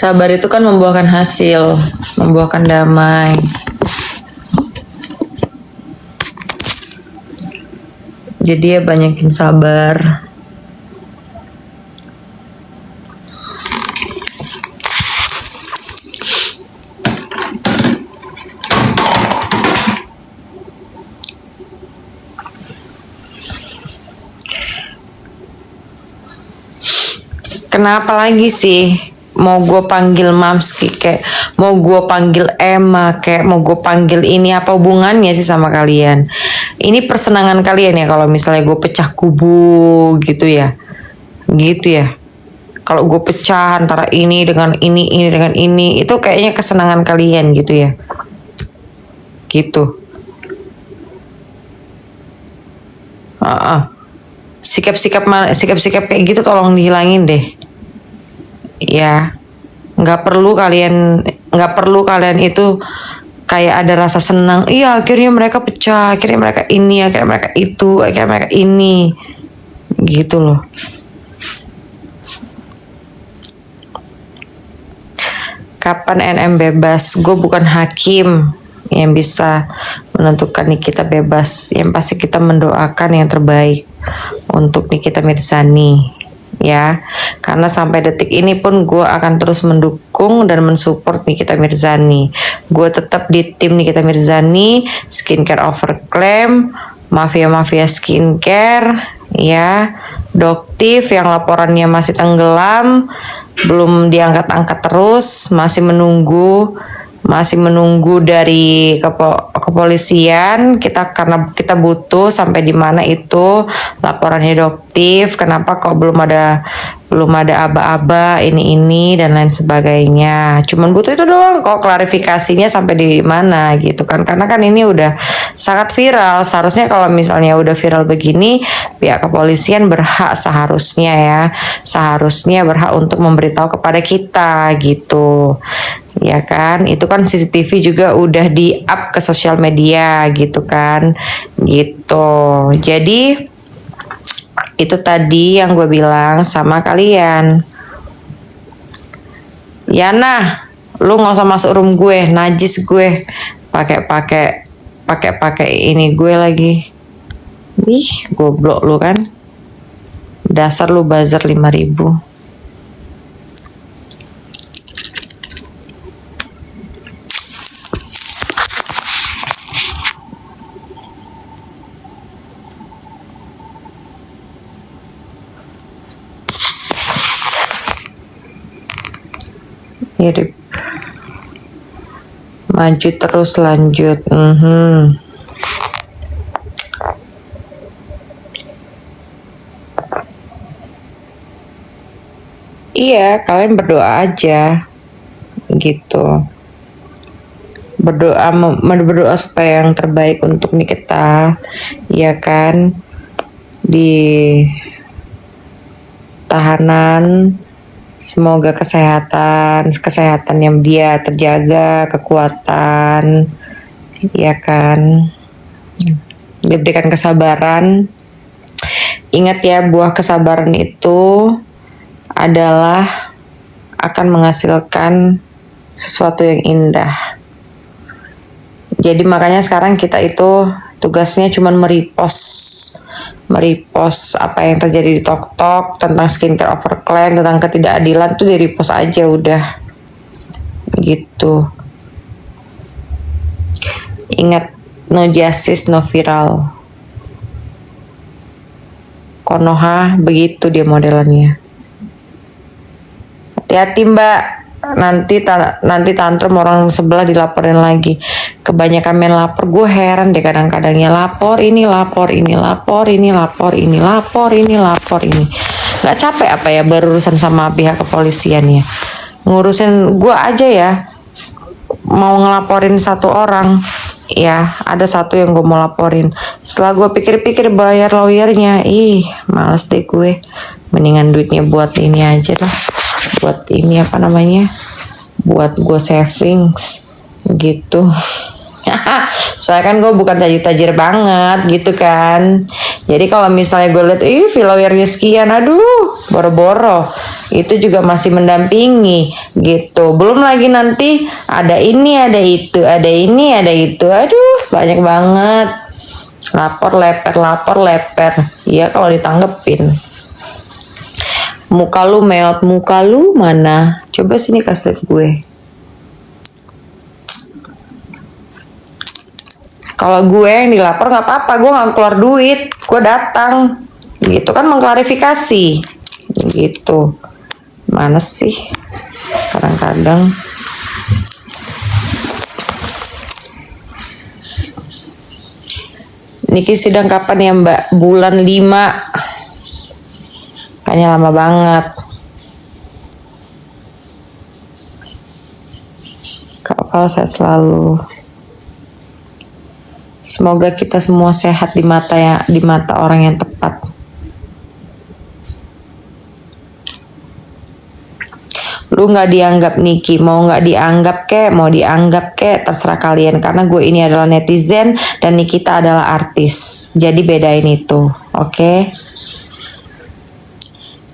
Sabar itu kan membuahkan hasil, membuahkan damai. Jadi ya banyakin sabar. Kenapa lagi sih? Mau gue panggil Mamski kayak, mau gue panggil Emma kayak, mau gue panggil ini, apa hubungannya sih sama kalian? Ini persenangan kalian ya kalau misalnya gue pecah kubu gitu ya, gitu ya. Kalau gue pecah antara ini dengan ini dengan ini, itu kayaknya kesenangan kalian gitu ya, gitu. Sikap-sikap kayak gitu tolong dihilangin deh. Ya, nggak perlu kalian itu kayak ada rasa senang. Iya, akhirnya mereka pecah, akhirnya mereka ini, akhirnya mereka itu, akhirnya mereka ini, gitu loh. Kapan NM bebas? Gue bukan hakim yang bisa menentukan Nikita bebas. Yang pasti kita mendoakan yang terbaik untuk Nikita Mirzani, ya, karena sampai detik ini pun gue akan terus mendukung dan mensupport Nikita Mirzani. Gue tetap di tim Nikita Mirzani, skincare overclaim, mafia skincare, ya, Doktif yang laporannya masih tenggelam, belum diangkat-angkat terus, masih menunggu dari kepolisian. Karena kita butuh sampai di mana itu laporannya Doktif, kenapa kok belum ada aba-aba ini dan lain sebagainya. Cuman butuh itu doang kok, klarifikasinya sampai di mana gitu kan, karena kan ini udah sangat viral. Seharusnya kalau misalnya udah viral begini, pihak kepolisian seharusnya berhak untuk memberitahu kepada kita gitu, ya kan. Itu kan CCTV juga udah di up ke sosial media gitu kan, gitu. Jadi itu tadi yang gue bilang sama kalian. Yana, lu nggak usah masuk room gue, najis gue. Pakai ini gue lagi. Ih, goblok lu kan. Dasar lu buzzer 5.000. Mirip. Maju terus, lanjut. Iya, kalian berdoa aja gitu. Berdoa supaya yang terbaik untuk Nikita, ya kan, di tahanan. Semoga kesehatannya dia terjaga, kekuatan, ya kan, diberikan kesabaran. Ingat ya, buah kesabaran itu adalah akan menghasilkan sesuatu yang indah. Jadi makanya sekarang kita itu tugasnya cuma merepost apa yang terjadi di TokTok tentang skincare overclaim, tentang ketidakadilan, tuh di repost aja udah gitu. Ingat, no justice no viral. Konoha begitu dia modelannya. Hati-hati mbak, nanti tantrum orang sebelah dilaporin lagi. Kebanyakan main lapor, gue heran deh kadang-kadangnya, lapor ini. Gak capek apa ya berurusan sama pihak kepolisian ya? Ngurusin gue aja ya, mau ngelaporin satu orang, ya ada satu yang gue mau laporin. Setelah gue pikir-pikir bayar lawyernya, males deh gue. Mendingan duitnya buat ini aja lah, buat ini apa namanya, buat gue savings gitu. Soalnya kan gue bukan tajir-tajir banget gitu kan. Jadi kalau misalnya gue lihat, followernya sekian, aduh, boro-boro. Itu juga masih mendampingi gitu. Belum lagi nanti ada ini, ada itu, ada ini, ada itu. Aduh, banyak banget. Lapor leper. Iya kalau ditanggepin. Muka lu melt, muka lu mana? Coba sini kasih lihat gue. Kalau gue yang dilapor nggak apa-apa, gue nggak keluar duit, gue datang, gitu kan mengklarifikasi, gitu. Mana sih? Kadang-kadang. Niki sidang kapan ya Mbak? Bulan 5. Kayaknya lama banget. Kak Val saya selalu. Semoga kita semua sehat di mata orang yang tepat. Lu nggak dianggap Niki, mau nggak dianggap kek, mau dianggap kek, terserah kalian. Karena gue ini adalah netizen dan Nikita adalah artis. Jadi bedain itu, oke?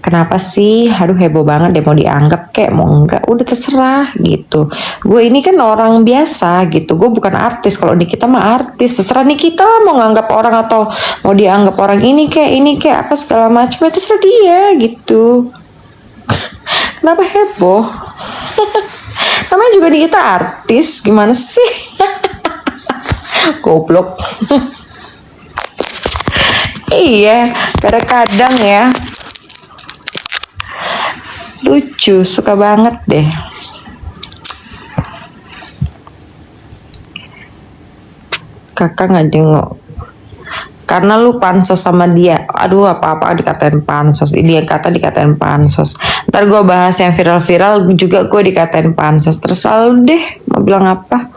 Kenapa sih? Aduh heboh banget deh, mau dianggap kek, mau enggak, udah terserah gitu. Gue ini kan orang biasa gitu, gue bukan artis. Kalau Nikita mah artis, terserah Nikita mau nganggap orang atau mau dianggap orang ini kek, apa segala macam, ya terserah dia gitu. Kenapa heboh? Namanya juga Nikita artis, gimana sih? Goblok. Iya, kadang-kadang ya. Lucu, suka banget deh. Kakak nggak jenguk. Karena lu pansos sama dia. Aduh apa-apa dikatain pansos. Dia kata dikatain pansos. Ntar gue bahas yang viral-viral juga gue dikatain pansos. Terus selalu deh mau bilang apa.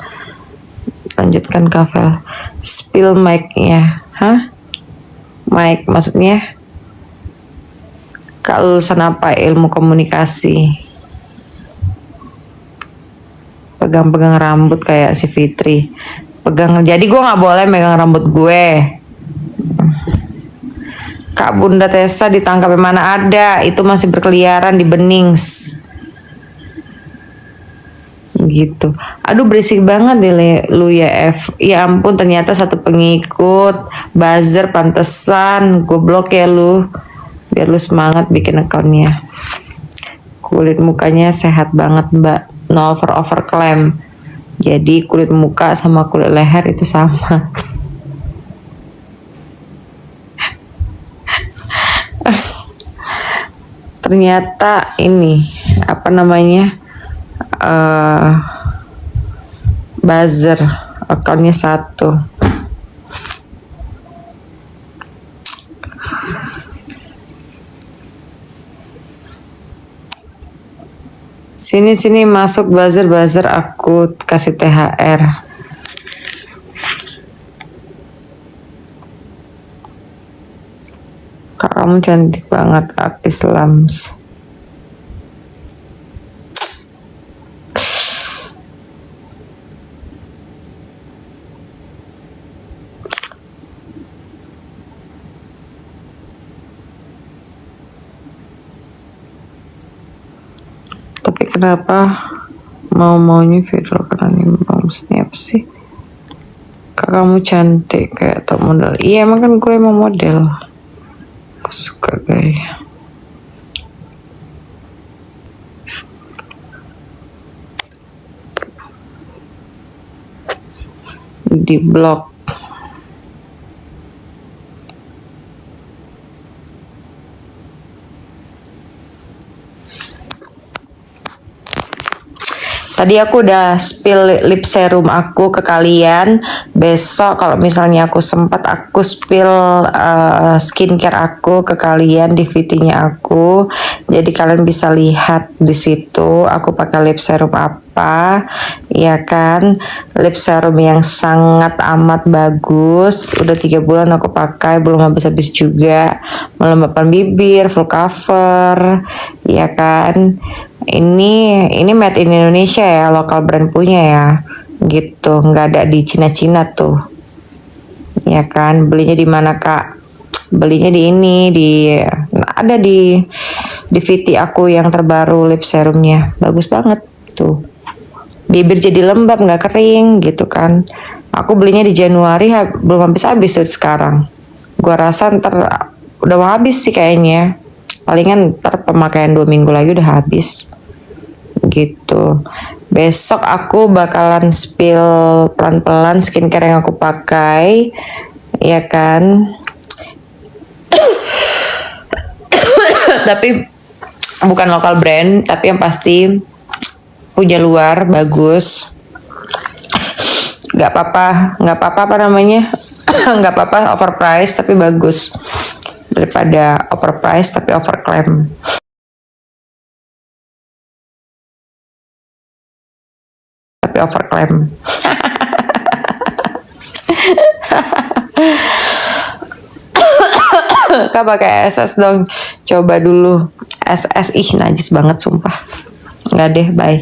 Lanjutkan Kavel. Spill mic-nya. Hah? Mic maksudnya? Kak lulusan apa? Ilmu komunikasi. Pegang-pegang rambut kayak si Fitri. Pegang, jadi gue nggak boleh megang rambut gue. Kak Bunda Tessa ditangkap di mana ada? Itu masih berkeliaran di Benings. Gitu. Aduh berisik banget deh lu ya F. Ya ampun ternyata satu pengikut. Buzzer pantesan. Goblok ya lu. Biar lu semangat bikin akunnya. Kulit mukanya sehat banget Mbak. No over claim. Jadi kulit muka sama kulit leher itu sama. Ternyata ini apa namanya buzzer akunnya 1. Sini masuk buzzer aku kasih THR. Kak kamu cantik banget artis Lams. Tapi kenapa maunya viral karena maksudnya apa sih? Kak kamu cantik kayak top model. Iya emang kan gue emang model. Aku suka gaya. Di blog. Tadi aku udah spill lip serum aku ke kalian. Besok kalau misalnya aku sempat aku spill skincare aku ke kalian di VT-nya aku. Jadi kalian bisa lihat di situ aku pakai lip serum apa, ya kan? Lip serum yang sangat amat bagus. Udah 3 bulan aku pakai, belum habis-habis juga. Melembabkan bibir, full cover, ya kan? Ini made in Indonesia ya, lokal brand punya ya, gitu, nggak ada di Cina tuh, ya kan? Belinya di mana Kak? belinya di ini, ada di VT aku yang terbaru lip serumnya, bagus banget tuh. Bibir jadi lembab nggak kering gitu kan. Aku belinya di Januari, belum habis tuh sekarang. Gua rasa ntar udah mau habis sih kayaknya. Palingan ntar pemakaian 2 minggu lagi udah habis gitu. Besok aku bakalan spill pelan-pelan skincare yang aku pakai, ya kan. Tapi bukan lokal brand, tapi yang pasti punya luar bagus. Nggak apa-apa apa namanya, nggak apa-apa overpriced tapi bagus, daripada overpriced tapi overclaim. Kak pakai SS dong, coba dulu SS, ih najis banget sumpah. Nggak deh, bye.